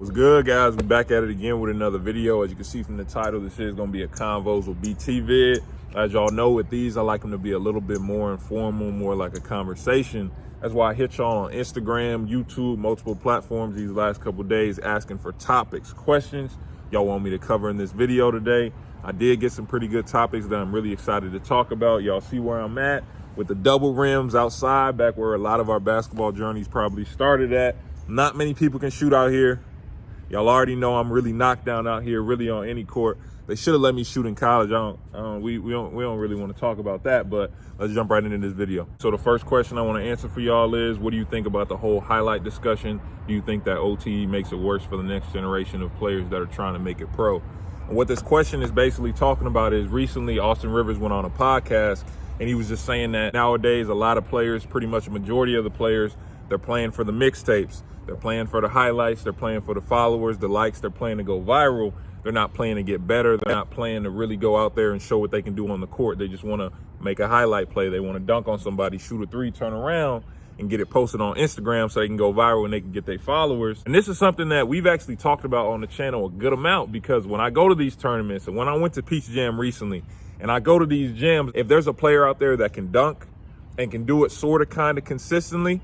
What's good, guys? We're back at it again with another video. As you can see from the title, this is going to be a Convos with BT vid. As y'all know, with these, I like them to be a little bit more informal, more like a conversation. That's why I hit y'all on Instagram, YouTube, multiple platforms these last couple days asking for topics, questions y'all want me to cover in this video today. I did get some pretty good topics that I'm really excited to talk about. Y'all see where I'm at with the double rims outside, back where a lot of our basketball journeys probably started at. Not many people can shoot out here. Y'all already know I'm really knocked down out here, really on any court. They should have let me shoot in college. We don't really want to talk about that, but let's jump right into this video. So the first question I want to answer for y'all is, what do you think about the whole highlight discussion? Do you think that OTE makes it worse for the next generation of players that are trying to make it pro? And what this question is basically talking about is, recently Austin Rivers went on a podcast and he was just saying that nowadays a lot of players, pretty much a majority of the players, they're playing for the mixtapes. They're playing for the highlights. They're playing for the followers, the likes. They're playing to go viral. They're not playing to get better. They're not playing to really go out there and show what they can do on the court. They just want to make a highlight play. They want to dunk on somebody, shoot a three, turn around, and get it posted on Instagram so they can go viral and they can get their followers. And this is something that we've actually talked about on the channel a good amount, because when I go to these tournaments and when I went to Peach Jam recently and I go to these jams, if there's a player out there that can dunk and can do it sort of kind of consistently,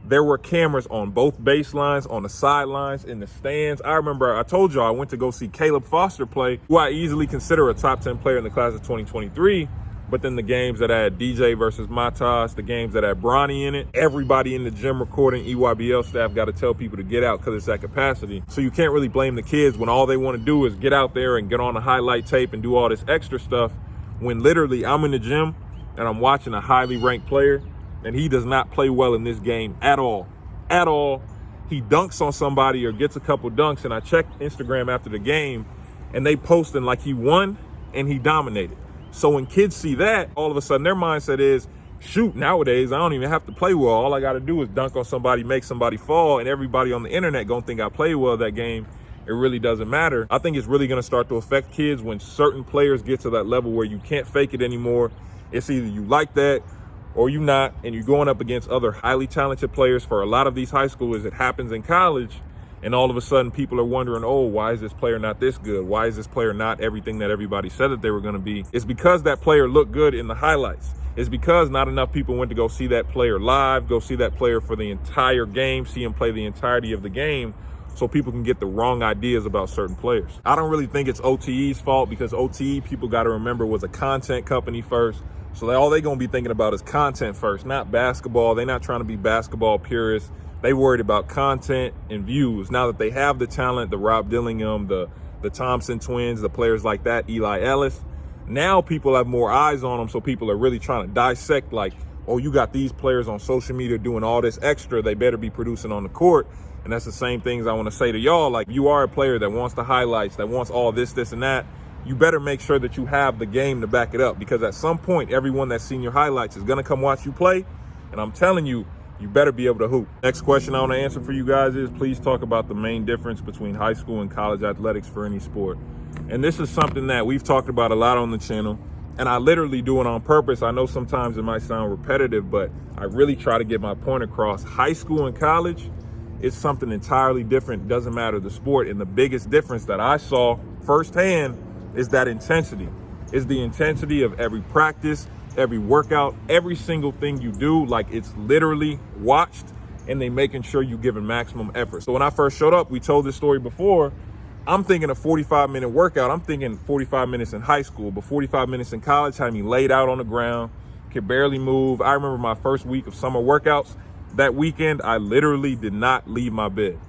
there were cameras on both baselines, on the sidelines, in the stands. I remember I told y'all I went to go see Caleb Foster play, who I easily consider a top 10 player in the class of 2023. But then the games that had DJ versus Matas, the games that had Bronny in it, everybody in the gym recording, EYBL staff got to tell people to get out because it's at capacity. So you can't really blame the kids when all they want to do is get out there and get on a highlight tape and do all this extra stuff, when literally I'm in the gym and I'm watching a highly ranked player and he does not play well in this game at all. He dunks on somebody or gets a couple dunks, and I checked Instagram after the game and they posting like he won and he dominated. So when kids see that, all of a sudden their mindset is, shoot, nowadays I don't even have to play well. All I got to do is dunk on somebody, make somebody fall, and everybody on the internet gonna think I played well that game. It really doesn't matter. I think it's really gonna start to affect kids when certain players get to that level where you can't fake it anymore. It's either you like that or you not, and you're going up against other highly talented players. For a lot of these high schoolers, it happens in college, and all of a sudden people are wondering, oh, why is this player not this good? Why is this player not everything that everybody said that they were gonna be? It's because that player looked good in the highlights. It's because not enough people went to go see that player live, go see that player for the entire game, see him play the entirety of the game, so people can get the wrong ideas about certain players. I don't really think it's OTE's fault, because OTE, people gotta remember, was a content company first. So all they're going to be thinking about is content first, not basketball. They're not trying to be basketball purists. They worried about content and views. Now that they have the talent, the Rob Dillingham, the Thompson twins, the players like that, Eli Ellis, now people have more eyes on them. So people are really trying to dissect, like, oh, you got these players on social media doing all this extra. They better be producing on the court. And that's the same things I want to say to y'all. Like, you are a player that wants the highlights, that wants all this, and that. You better make sure that you have the game to back it up, because at some point, everyone that's seen your highlights is going to come watch you play. And I'm telling you, you better be able to hoop. Next question I want to answer for you guys is, please talk about the main difference between high school and college athletics for any sport. And this is something that we've talked about a lot on the channel, and I literally do it on purpose. I know sometimes it might sound repetitive, but I really try to get my point across. High school and college, it's something entirely different. It doesn't matter the sport. And the biggest difference that I saw firsthand is that intensity. Is the intensity of every practice, every workout, every single thing you do. Like, it's literally watched, and they making sure you giving maximum effort. So when I first showed up, we told this story before, I'm thinking a 45-minute workout. I'm thinking 45 minutes in high school, but 45 minutes in college had me laid out on the ground, could barely move. I remember my first week of summer workouts. That weekend, I literally did not leave my bed.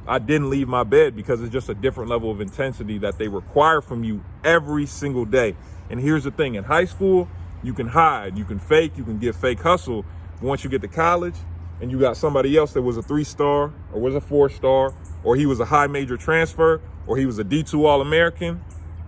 I didn't leave my bed, because it's just a different level of intensity that they require from you every single day. And here's the thing, in high school, you can hide, you can fake, you can get fake hustle. But once you get to college and you got somebody else that was a 3-star or was a 4-star, or he was a high major transfer, or he was a D2 All-American,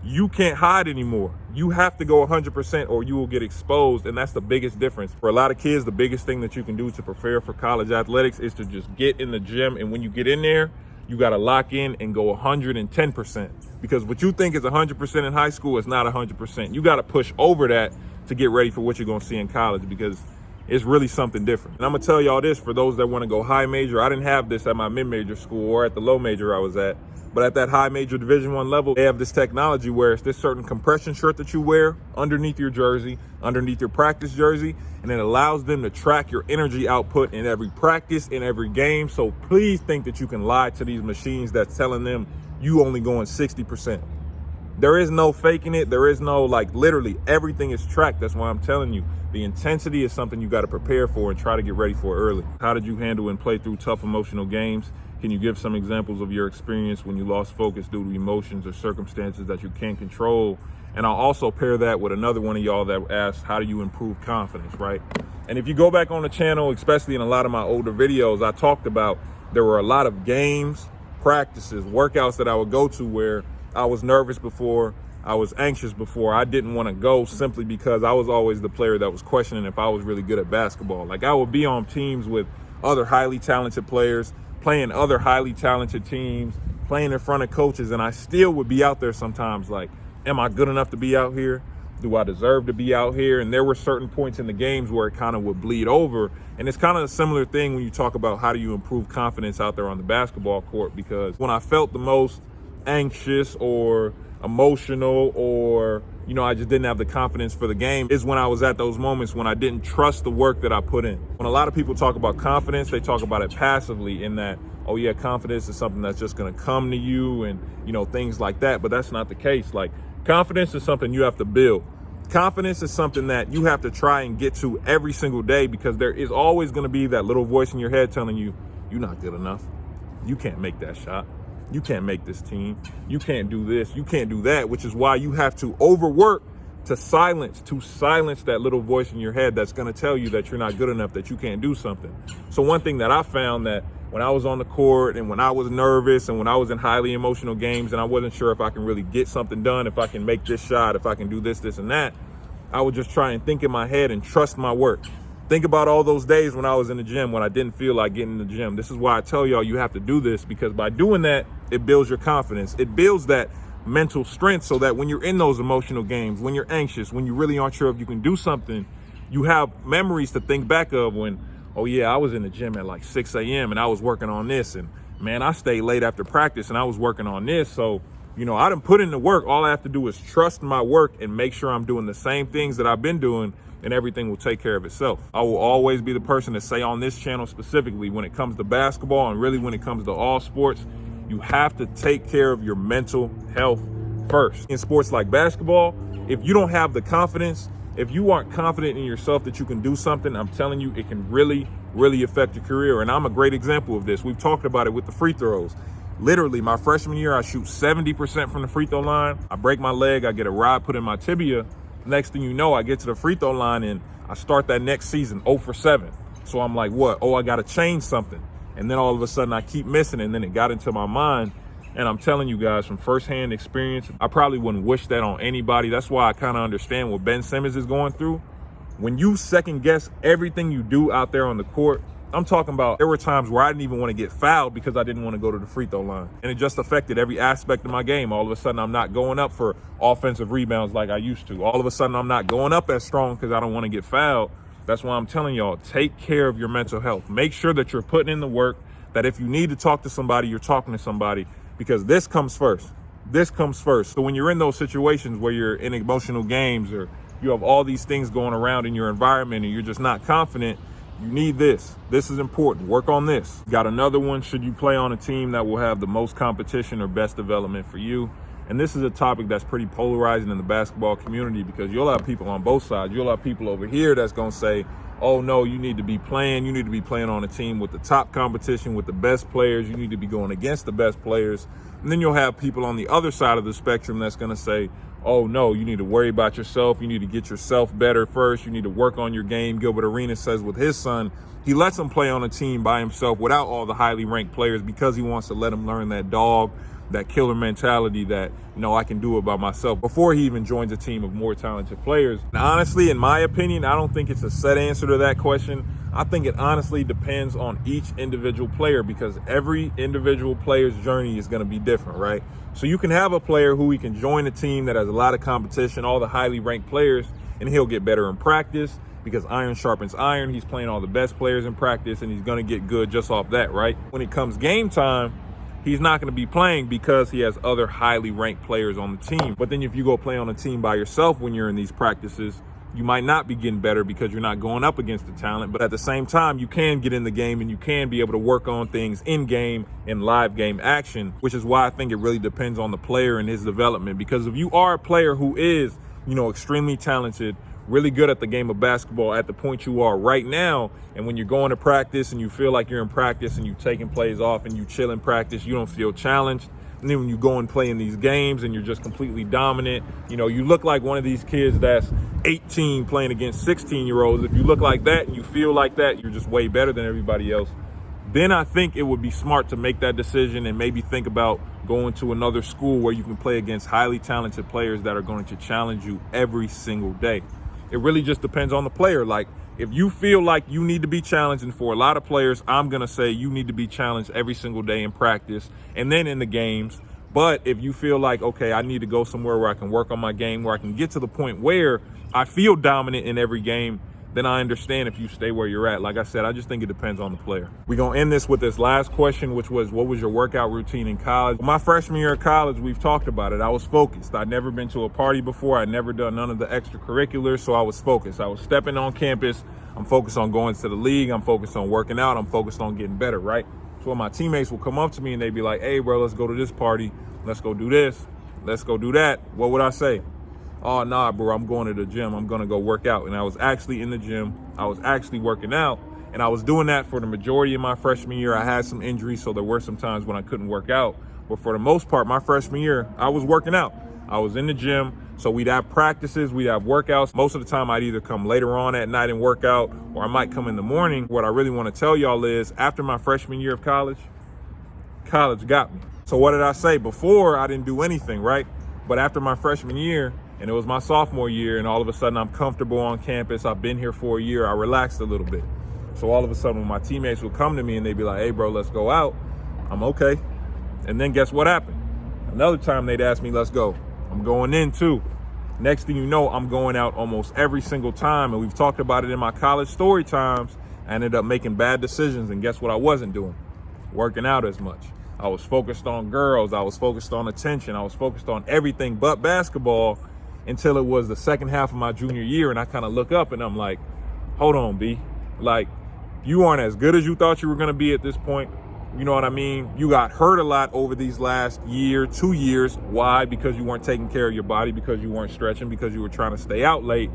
you can't hide anymore. You have to go 100% or you will get exposed. And that's the biggest difference. For a lot of kids, the biggest thing that you can do to prepare for college athletics is to just get in the gym. And when you get in there, you got to lock in and go 110%, because what you think is 100% in high school is not 100%. You got to push over that to get ready for what you're going to see in college, because it's really something different. And I'm gonna tell y'all this, for those that want to go high major, I didn't have this at my mid-major school or at the low major I was at, but at that high major Division I level, they have this technology where it's this certain compression shirt that you wear underneath your jersey, underneath your practice jersey, and it allows them to track your energy output in every practice, in every game. So please think that you can lie to these machines that's telling them you only going 60%. There is no faking it. There is no, like, literally everything is tracked. That's why I'm telling you, the intensity is something you got to prepare for and try to get ready for early. How did you handle and play through tough emotional games? Can you give some examples of your experience when you lost focus due to emotions or circumstances that you can't control? And I'll also pair that with another one of y'all that asked, how do you improve confidence, right? And if you go back on the channel, especially in a lot of my older videos, I talked about there were a lot of games, practices, workouts that I would go to where I was nervous before, I was anxious before, I didn't want to go simply because I was always the player that was questioning if I was really good at basketball. Like, I would be on teams with other highly talented players, playing other highly talented teams, playing in front of coaches, and I still would be out there sometimes like, am I good enough to be out here? Do I deserve to be out here? And there were certain points in the games where it kind of would bleed over. And it's kind of a similar thing when you talk about how do you improve confidence out there on the basketball court, because when I felt the most anxious or emotional, or, you know, I just didn't have the confidence for the game, is when I was at those moments when I didn't trust the work that I put in. When a lot of people talk about confidence, they talk about it passively in that, oh yeah, confidence is something that's just going to come to you and, you know, things like that. But that's not the case. Like, confidence is something you have to build. Confidence is something that you have to try and get to every single day, because there is always going to be that little voice in your head telling you, you're not good enough. You can't make that shot. You can't make this team. You can't do this. You can't do that, which is why you have to overwork to silence that little voice in your head that's going to tell you that you're not good enough, that you can't do something. So one thing that I found, that when I was on the court and when I was nervous and when I was in highly emotional games and I wasn't sure if I can really get something done, if I can make this shot, if I can do this, and that, I would just try and think in my head and trust my work. Think about all those days when I was in the gym, when I didn't feel like getting in the gym. This is why I tell y'all you have to do this, because by doing that, it builds your confidence. It builds that mental strength so that when you're in those emotional games, when you're anxious, when you really aren't sure if you can do something, you have memories to think back of when, oh yeah, I was in the gym at like 6 a.m. and I was working on this, and man, I stayed late after practice and I was working on this. So, you know, I done put in the work. All I have to do is trust my work and make sure I'm doing the same things that I've been doing, and everything will take care of itself. I will always be the person to say on this channel specifically, when it comes to basketball and really when it comes to all sports, you have to take care of your mental health first. In sports like basketball, if you don't have the confidence, if you aren't confident in yourself that you can do something, I'm telling you, it can really, really affect your career. And I'm a great example of this. We've talked about it with the free throws. Literally, my freshman year, I shoot 70% from the free throw line. I break my leg, I get a rod put in my tibia. Next thing you know, I get to the free throw line and I start that next season 0 for 7. So I'm like, what? Oh, I got to change something. And then all of a sudden I keep missing, and then it got into my mind. And I'm telling you guys from firsthand experience, I probably wouldn't wish that on anybody. That's why I kind of understand what Ben Simmons is going through. When you second guess everything you do out there on the court, I'm talking about, there were times where I didn't even want to get fouled because I didn't want to go to the free throw line. And it just affected every aspect of my game. All of a sudden, I'm not going up for offensive rebounds like I used to. All of a sudden, I'm not going up as strong because I don't want to get fouled. That's why I'm telling y'all, take care of your mental health. Make sure that you're putting in the work, that if you need to talk to somebody, you're talking to somebody, because this comes first. This comes first. So when you're in those situations where you're in emotional games, or you have all these things going around in your environment and you're just not confident, you need this. This is important. Work on this. Got another one. Should you play on a team that will have the most competition or best development for you? And this is a topic that's pretty polarizing in the basketball community, because you'll have people on both sides. You'll have people over here that's going to say, oh no, you need to be playing on a team with the top competition, with the best players. You need to be going against the best players. And then you'll have people on the other side of the spectrum that's going to say, oh no, you need to worry about yourself. You need to get yourself better first. You need to work on your game. Gilbert Arenas says with his son, he lets him play on a team by himself without all the highly ranked players, because he wants to let him learn that dog, that killer mentality that, you know, I can do it by myself, before he even joins a team of more talented players. And honestly, in my opinion, I don't think it's a set answer to that question. I think it honestly depends on each individual player, because every individual player's journey is going to be different, right? So you can have a player who he can join a team that has a lot of competition, all the highly ranked players, and he'll get better in practice. because iron sharpens iron. He's playing all the best players in practice, and he's going to get good just off that, right? When it comes game time, he's not going to be playing because he has other highly ranked players on the team. But then if you go play on a team by yourself when you're in these practices, you might not be getting better because you're not going up against the talent. But at the same time, you can get in the game and you can be able to work on things in game and live game action, which is why I think it really depends on the player and his development. Because if you are a player who is, extremely talented, really good at the game of basketball at the point you are right now, and when you're going to practice and you feel like you're in practice and you're taking plays off and you chill in practice, you don't feel challenged. And then when you go and play in these games and you're just completely dominant, you look like one of these kids that's 18 playing against 16-year-olds. If you look like that and you feel like that, you're just way better than everybody else. Then I think it would be smart to make that decision and maybe think about going to another school where you can play against highly talented players that are going to challenge you every single day. It really just depends on the player. Like, if you feel like you need to be challenged, and for a lot of players, I'm going to say you need to be challenged every single day in practice and then in the games. But if you feel like, okay, I need to go somewhere where I can work on my game, where I can get to the point where I feel dominant in every game, then I understand if you stay where you're at. Like I said, I just think it depends on the player. We're going to end this with this last question, which was, what was your workout routine in college? My freshman year of college, we've talked about it. I was focused. I'd never been to a party before. I'd never done none of the extracurriculars, so I was focused. I was stepping on campus. I'm focused on going to the league. I'm focused on working out. I'm focused on getting better, right? So when my teammates will come up to me and they'd be like, hey, bro, let's go to this party. Let's go do this. Let's go do that. What would I say? Oh, nah, bro, I'm going to the gym. I'm going to go work out. And I was actually in the gym. I was actually working out. And I was doing that for the majority of my freshman year. I had some injuries, so there were some times when I couldn't work out. But for the most part, my freshman year, I was working out. I was in the gym. So we'd have practices, we'd have workouts. Most of the time, I'd either come later on at night and work out, or I might come in the morning. What I really want to tell y'all is, after my freshman year of college got me. So what did I say? Before, I didn't do anything, right? But after my freshman year, and it was my sophomore year, and all of a sudden I'm comfortable on campus. I've been here for a year. I relaxed a little bit. So all of a sudden when my teammates would come to me and they'd be like, hey, bro, let's go out. I'm okay. And then guess what happened? Another time they'd ask me, let's go. I'm going in too. Next thing you know, I'm going out almost every single time. And we've talked about it in my college story times. I ended up making bad decisions. And guess what I wasn't doing? Working out as much. I was focused on girls. I was focused on attention. I was focused on everything but basketball, until it was the second half of my junior year. And I kind of look up and I'm like, hold on, B. Like, you aren't as good as you thought you were going to be at this point. You know what I mean? You got hurt a lot over these last year, 2 years. Why? Because you weren't taking care of your body, because you weren't stretching, because you were trying to stay out late.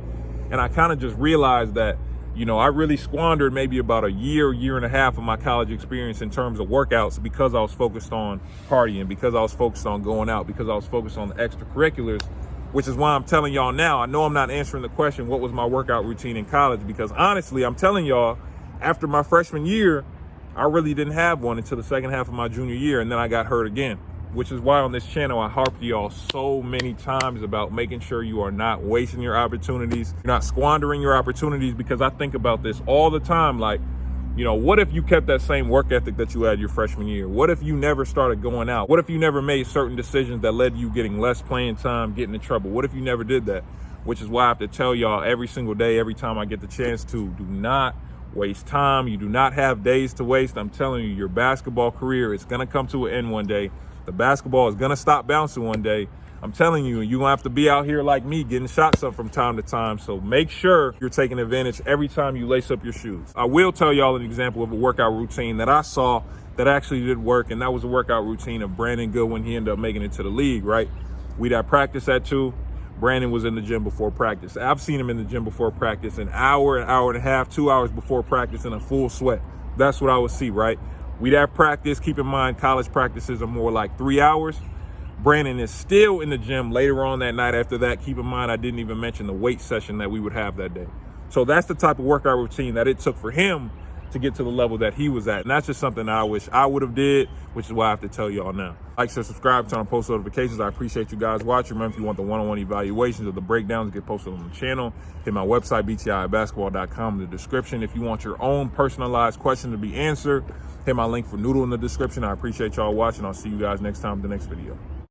And I kind of just realized that, I really squandered maybe about a year and a half of my college experience in terms of workouts, because I was focused on partying, because I was focused on going out, because I was focused on the extracurriculars, which is why I'm telling y'all now. I know I'm not answering the question, what was my workout routine in college? Because honestly, I'm telling y'all, after my freshman year, I really didn't have one until the second half of my junior year, and then I got hurt again, which is why on this channel, I harp to y'all so many times about making sure you are not wasting your opportunities, you're not squandering your opportunities, because I think about this all the time. Like, what if you kept that same work ethic that you had your freshman year? What if you never started going out? What if you never made certain decisions that led to you getting less playing time, getting in trouble? What if you never did that? Which is why I have to tell y'all every single day, every time I get the chance to, do not waste time. You do not have days to waste. I'm telling you, your basketball career is going to come to an end one day. The basketball is going to stop bouncing one day. I'm telling you, you're going to have to be out here like me, getting shots up from time to time. So make sure you're taking advantage every time you lace up your shoes. I will tell y'all an example of a workout routine that I saw that actually did work. And that was a workout routine of Brandon Goodwin. He ended up making it to the league, right? We'd have practice at 2. Brandon was in the gym before practice. I've seen him in the gym before practice, an hour and a half, 2 hours before practice in a full sweat. That's what I would see, right? We'd have practice. Keep in mind, college practices are more like 3 hours. Brandon is still in the gym later on that night after that. Keep in mind, I didn't even mention the weight session that we would have that day. So that's the type of workout routine that it took for him to get to the level that he was at. And that's just something I wish I would have did, which is why I have to tell y'all now. Like, share, subscribe, turn on post notifications. I appreciate you guys watching. Remember, if you want the one-on-one evaluations of the breakdowns, get posted on the channel. Hit my website, btibasketball.com, in the description. If you want your own personalized question to be answered, hit my link for Noodle in the description. I appreciate y'all watching. I'll see you guys next time in the next video.